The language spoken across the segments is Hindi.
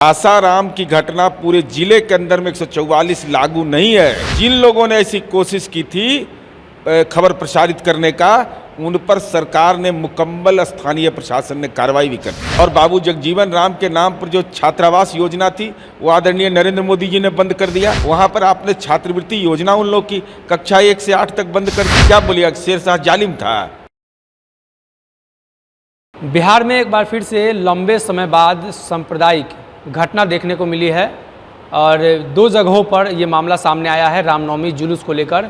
सासाराम की घटना पूरे जिले के अंदर में 144 लागू नहीं है। जिन लोगों ने ऐसी कोशिश की थी खबर प्रसारित करने का, उन पर सरकार ने मुकम्मल स्थानीय प्रशासन ने कार्रवाई भी कर दी। और बाबू जगजीवन राम के नाम पर जो छात्रावास योजना थी वो आदरणीय नरेंद्र मोदी जी ने बंद कर दिया। वहां पर आपने छात्रवृत्ति योजना उन लोग की कक्षा 1 से 8 तक बंद कर दी। क्या बोलिए, शेरशाह जालिम था। बिहार में एक बार फिर से लंबे समय बाद सांप्रदायिक घटना देखने को मिली है और 2 जगहों पर ये मामला सामने आया है रामनवमी जुलूस को लेकर।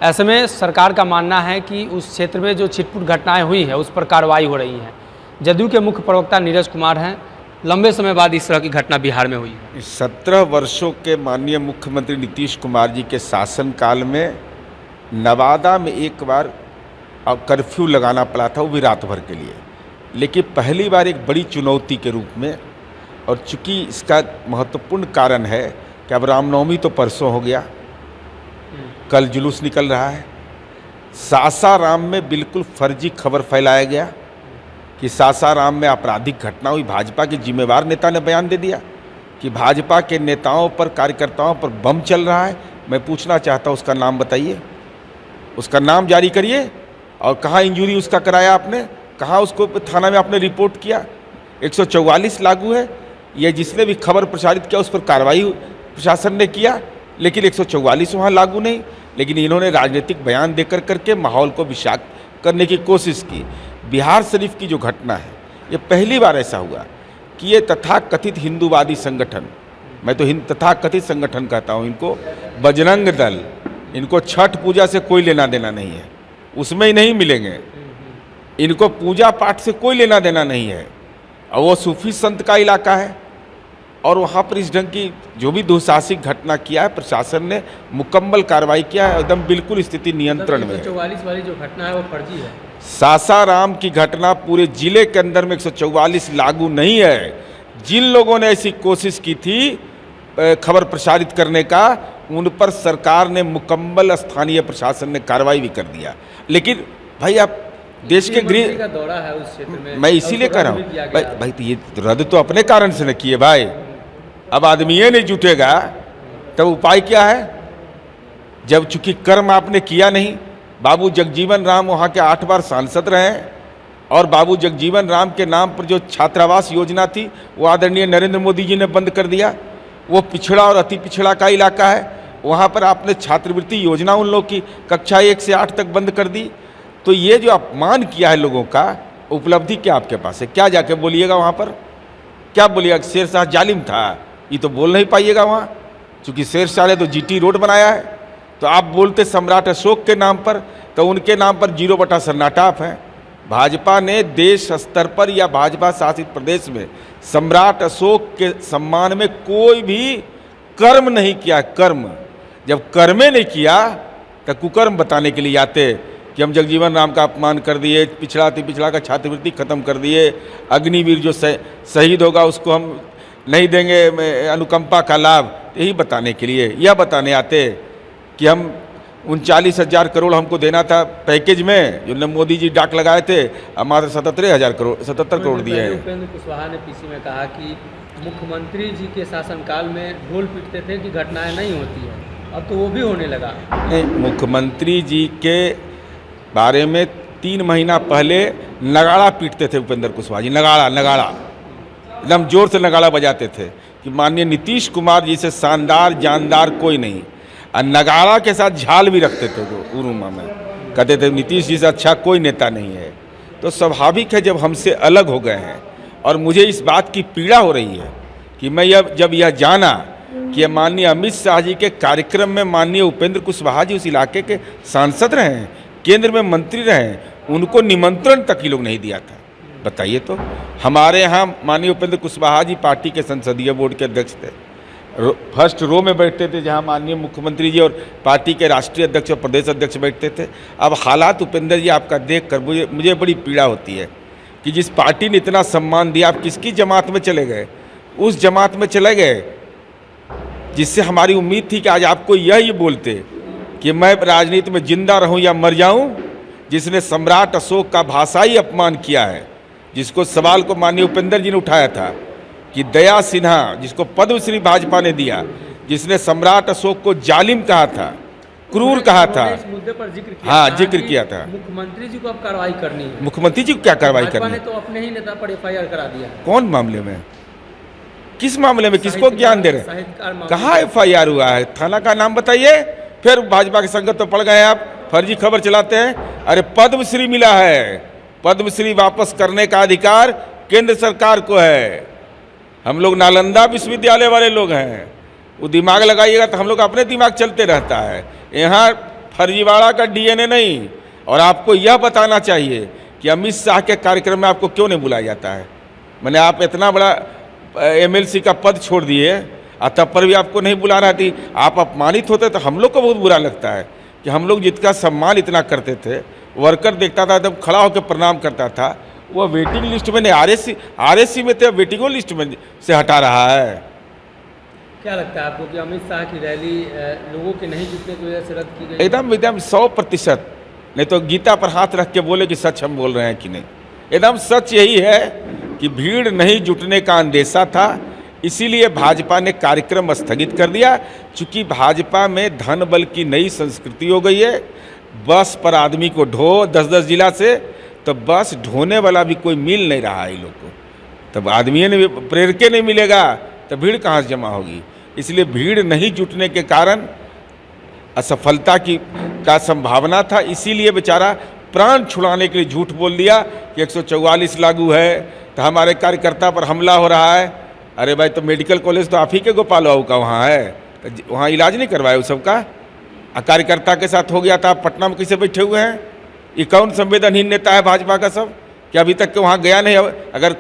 ऐसे में सरकार का मानना है कि उस क्षेत्र में जो छिटपुट घटनाएं हुई हैं उस पर कार्रवाई हो रही है। जदयू के मुख्य प्रवक्ता नीरज कुमार हैं। लंबे समय बाद इस तरह की घटना बिहार में हुई है। 17 वर्षों के माननीय मुख्यमंत्री नीतीश कुमार जी के शासनकाल में नवादा में एक बार कर्फ्यू लगाना पड़ा था, वो भी रात भर के लिए। लेकिन पहली बार एक बड़ी चुनौती के रूप में, और चूंकि इसका महत्वपूर्ण कारण है कि अब रामनवमी तो परसों हो गया, कल जुलूस निकल रहा है। सासाराम में बिल्कुल फर्जी खबर फैलाया गया कि सासाराम में आपराधिक घटना हुई। भाजपा के जिम्मेवार नेता ने बयान दे दिया कि भाजपा के नेताओं पर, कार्यकर्ताओं पर बम चल रहा है। मैं पूछना चाहता हूँ, उसका नाम बताइए, उसका नाम जारी करिए, और कहाँ इंजरी उसका कराया आपने, कहाँ उसको थाना में आपने रिपोर्ट किया। 144 लागू है। यह जिसने भी खबर प्रसारित किया उस पर कार्रवाई प्रशासन ने किया, लेकिन 144 वहाँ लागू नहीं। लेकिन इन्होंने राजनीतिक बयान देकर करके माहौल को विषाक्त करने की कोशिश की। बिहार शरीफ की जो घटना है, ये पहली बार ऐसा हुआ कि ये तथाकथित हिंदूवादी संगठन, मैं तो तथाकथित संगठन कहता हूँ इनको, बजरंग दल, इनको छठ पूजा से कोई लेना देना नहीं है, उसमें ही नहीं मिलेंगे। इनको पूजा पाठ से कोई लेना देना नहीं है, और वो सूफी संत का इलाका है। और वहाँ पर इस ढंग की जो भी दुस्साहसिक घटना किया है, प्रशासन ने मुकम्मल कार्रवाई किया है, एकदम बिल्कुल स्थिति नियंत्रण में है। 144 वाली जो घटना है वो फर्जी है। सासाराम की घटना पूरे जिले के अंदर में 144 लागू नहीं है। जिन लोगों ने ऐसी कोशिश की थी खबर प्रसारित करने का, उन पर सरकार ने मुकम्मल स्थानीय प्रशासन ने कार्रवाई भी कर दिया। लेकिन भाई, आप देश के गृह का दौरा है उस क्षेत्र में, मैं इसीलिए कह रहा हूँ भाई तो ये रद्द तो अपने कारण से न किए भाई। अब आदमी ये नहीं जुटेगा तब उपाय क्या है, जब चूंकि कर्म आपने किया नहीं। बाबू जगजीवन राम वहाँ के 8 बार सांसद रहे, और बाबू जगजीवन राम के नाम पर जो छात्रावास योजना थी वो आदरणीय नरेंद्र मोदी जी ने बंद कर दिया। वो पिछड़ा और अति पिछड़ा का इलाका है, वहाँ पर आपने छात्रवृत्ति योजना उन लोग की कक्षा 1 से 8 तक बंद कर दी। तो ये जो अपमान किया है लोगों का, उपलब्धि क्या आपके पास है? क्या जाके बोलिएगा वहाँ पर, क्या बोलिएगा शेरशाह जालिम था? ये तो बोल नहीं पाइएगा वहाँ, क्योंकि शेरशाह ने तो जीटी रोड बनाया है। तो आप बोलते सम्राट अशोक के नाम पर, तो उनके नाम पर 0 सन्नाटाप है। भाजपा ने देश स्तर पर या भाजपा शासित प्रदेश में सम्राट अशोक के सम्मान में कोई भी कर्म नहीं किया। कर्म जब कर्मे नहीं किया तो कुकर्म बताने के लिए आते कि हम जगजीवन राम का अपमान कर दिए, पिछड़ा अति पिछड़ा का छात्रवृत्ति खत्म कर दिए, अग्निवीर जो शहीद होगा उसको हम नहीं देंगे अनुकंपा का लाभ। यही बताने के लिए, यह बताने आते कि हम 39,000 करोड़ हमको देना था पैकेज में, जो मोदी जी डाक लगाए थे, हमारे 77 करोड़ दिए हैं। उपेंद्र कुशवाहा ने पीसी में कहा कि मुख्यमंत्री जी के शासनकाल में ढोल पीटते थे कि घटनाएं नहीं होती है, अब तो वो भी होने लगा। नहीं, मुख्यमंत्री जी के बारे में 3 महीना पहले नगाड़ा पीटते थे उपेंद्र कुशवाहा जी। नगाड़ा एकदम जोर से नगाड़ा बजाते थे कि माननीय नीतीश कुमार जी से शानदार जानदार कोई नहीं, और नगाड़ा के साथ झाल भी रखते थे। वो उरुमा में कहते थे नीतीश जी से अच्छा कोई नेता नहीं है। तो स्वाभाविक है जब हमसे अलग हो गए हैं, और मुझे इस बात की पीड़ा हो रही है कि मैं जब यह जाना कि माननीय अमित शाह जी के कार्यक्रम में माननीय उपेंद्र कुशवाहा जी उस इलाके के सांसद रहे हैं, केंद्र में मंत्री रहे, उनको निमंत्रण तक ही लोग नहीं दिया था। बताइए तो, हमारे यहाँ माननीय उपेंद्र कुशवाहा जी पार्टी के संसदीय बोर्ड के अध्यक्ष थे, फर्स्ट रो में बैठते थे, जहाँ माननीय मुख्यमंत्री जी और पार्टी के राष्ट्रीय अध्यक्ष और प्रदेश अध्यक्ष बैठते थे। अब हालात उपेंद्र जी आपका देख कर मुझे बड़ी पीड़ा होती है कि जिस पार्टी ने इतना सम्मान दिया, आप किसकी जमात में चले गए? उस जमात में चले गए जिससे हमारी उम्मीद थी कि आज आपको यही बोलते कि मैं राजनीति में जिंदा रहूं या मर जाऊं। जिसने सम्राट अशोक का भाषाई अपमान किया है, जिसको सवाल को माननीय उपेंद्र जी ने उठाया था कि दया सिन्हा, जिसको पद्मश्री भाजपा ने दिया, जिसने सम्राट अशोक को जालिम कहा था, क्रूर कहा था, इस मुद्दे पर जिक्र किया हाँ, था जिक्र कि किया था। मुख्यमंत्री जी को अब कार्रवाई करनी है। मुख्यमंत्री जी को क्या कार्रवाई भाजपा करनी ने है? तो अपने ही नेता पर FIR करा दिया। कौन मामले में? किस मामले में? किसको ज्ञान दे रहे हैं? साहित्यकार मामले कहाँ FIR हुआ है? थाना का नाम बताइए। फिर भाजपा की संगत तो पड़ गए आप, फर्जी खबर चलाते हैं। अरे पद्मश्री मिला है, पद्मश्री वापस करने का अधिकार केंद्र सरकार को है। हम लोग नालंदा विश्वविद्यालय वाले लोग हैं, वो दिमाग लगाइएगा तो हम लोग अपने दिमाग चलते रहता है। यहाँ फर्जीवाड़ा का DNA नहीं। और आपको यह बताना चाहिए कि अमित शाह के कार्यक्रम में आपको क्यों नहीं बुलाया जाता है। मैंने आप इतना बड़ा MLC का पद छोड़ दिए और तब पर भी आपको नहीं बुला रहा थी। आप अपमानित होते तो हम लोग को बहुत बुरा लगता है कि हम लोग जिसका सम्मान इतना करते थे, वर्कर देखता था तब खड़ा होकर प्रणाम करता था, वो वेटिंग लिस्ट में नहीं, RSC में थे, वेटिंग लिस्ट में से हटा रहा है। क्या लगता है आपको कि अमित शाह की रैली लोगों के नहीं जुटने की वजह से रद्द की गई? एकदम 100%। नहीं तो गीता पर हाथ रख के बोले कि सच हम बोल रहे हैं कि नहीं। एकदम सच यही है कि भीड़ नहीं जुटने का अंदेशा था, इसीलिए भाजपा ने कार्यक्रम स्थगित कर दिया। चूंकि भाजपा में धन बल की नई संस्कृति हो गई है। बस पर आदमी को ढो 10-10 जिला से, तो बस ढोने वाला भी कोई मिल नहीं रहा है इन लोग को। तब आदमी ने प्रेरके नहीं मिलेगा तो भीड़ कहाँ से जमा होगी। इसलिए भीड़ नहीं जुटने के कारण असफलता का संभावना था। इसीलिए बेचारा प्राण छुड़ाने के लिए झूठ बोल दिया कि 144 लागू है तो हमारे कार्यकर्ता पर हमला हो रहा है। अरे भाई, तो मेडिकल कॉलेज तो आप ही के गोपाल बाबू का वहाँ है, तो वहाँ इलाज नहीं करवाए उस सबका। कार्यकर्ता के साथ हो गया था, आप पटना में कैसे बैठे हुए हैं? ये कौन संवेदनहीन नेता है भाजपा का सब, कि अभी तक के वहाँ गया नहीं? अगर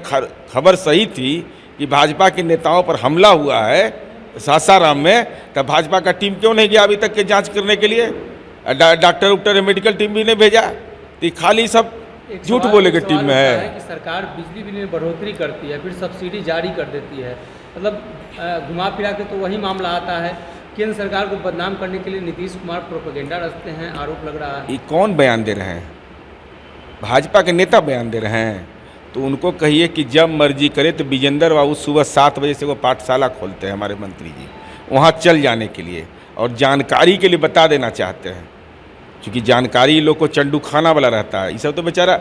खबर सही थी कि भाजपा के नेताओं पर हमला हुआ है सासाराम में, तब भाजपा का टीम क्यों नहीं गया अभी तक के जांच करने के लिए? डॉक्टर मेडिकल टीम भी नहीं भेजा। तो खाली सब झूठ बोले के टीम में है कि सरकार बिजली बिल में बढ़ोतरी करती है, फिर सब्सिडी जारी कर देती है। मतलब घुमा फिरा के तो वही मामला आता है। केंद्र सरकार को बदनाम करने के लिए नीतीश कुमार प्रोपेगेंडा रचते हैं, आरोप लग रहा है। ये कौन बयान दे रहे हैं? भाजपा के नेता बयान दे रहे हैं। तो उनको कहिए कि जब मर्जी करे तो विजेंद्र बाबू सुबह 7 बजे से वो पाठशाला खोलते हैं हमारे मंत्री जी, वहाँ चल जाने के लिए और जानकारी के लिए बता देना चाहते हैं। क्योंकि जानकारी लोग को चंडू खाना वाला रहता है। ये सब तो बेचारा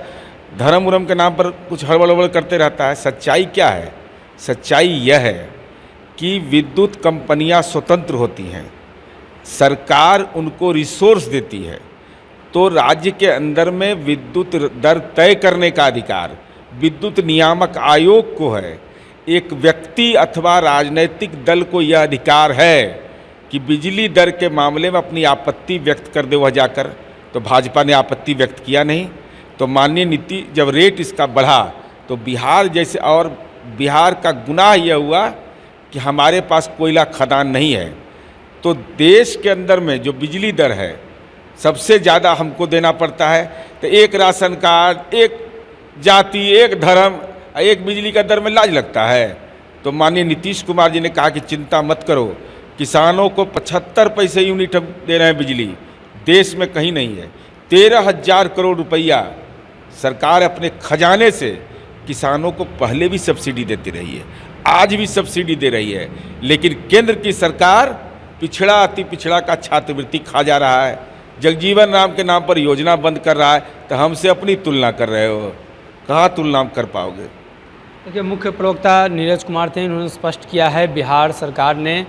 धर्म उर्म के नाम पर कुछ हड़बड़ हड़बड़ करते रहता है। सच्चाई क्या है? सच्चाई यह है कि विद्युत कंपनियां स्वतंत्र होती हैं, सरकार उनको रिसोर्स देती है। तो राज्य के अंदर में विद्युत दर तय करने का अधिकार विद्युत नियामक आयोग को है। एक व्यक्ति अथवा राजनीतिक दल को यह अधिकार है कि बिजली दर के मामले में अपनी आपत्ति व्यक्त कर दे वह जाकर। तो भाजपा ने आपत्ति व्यक्त किया नहीं। तो माननीय नीति जब रेट इसका बढ़ा तो बिहार जैसे, और बिहार का गुनाह यह हुआ कि हमारे पास कोयला खदान नहीं है। तो देश के अंदर में जो बिजली दर है सबसे ज़्यादा हमको देना पड़ता है। तो एक राशन कार्ड, एक जाति, एक धर्म, एक बिजली का दर में लाज लगता है। तो माननीय नीतीश कुमार जी ने कहा कि चिंता मत करो, किसानों को 75 पैसे यूनिट हम दे रहे हैं बिजली, देश में कहीं नहीं है। 13,000 करोड़ रुपया सरकार अपने खजाने से किसानों को पहले भी सब्सिडी देती रही है, आज भी सब्सिडी दे रही है। लेकिन केंद्र की सरकार पिछड़ा अति पिछड़ा का छात्रवृत्ति खा जा रहा है, जगजीवन राम के नाम पर योजना बंद कर रहा है। तो हमसे अपनी तुलना कर रहे हो, कहाँ तुलना कर पाओगे? देखिए, मुख्य प्रवक्ता नीरज कुमार थे, इन्होंने स्पष्ट किया है बिहार सरकार ने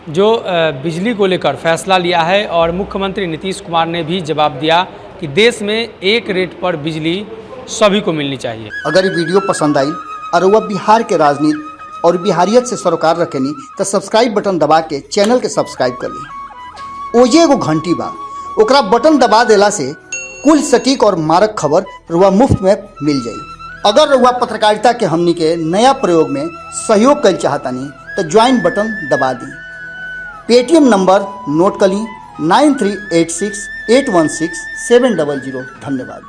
जो बिजली को लेकर फैसला लिया है और मुख्यमंत्री नीतीश कुमार ने भी जवाब दिया कि देश में एक रेट पर बिजली सभी को मिलनी चाहिए। अगर ये वीडियो पसंद आई और वह बिहार के राजनीति और बिहारियत से सरोकार रखेनी तो सब्सक्राइब बटन दबा के चैनल के सब्सक्राइब कर ली। ओजे एगो घंटी बा, ओकरा बटन दबा देला से कुल सटीक और मारक खबर रुआ मुफ्त में मिल जाई। अगर रुआ पत्रकारिता के हमनी के नया प्रयोग में सहयोग कर चाहतानी तो ज्वाइन बटन दबा दी। पेटीएम नंबर नोट कर ली 9386816700। धन्यवाद।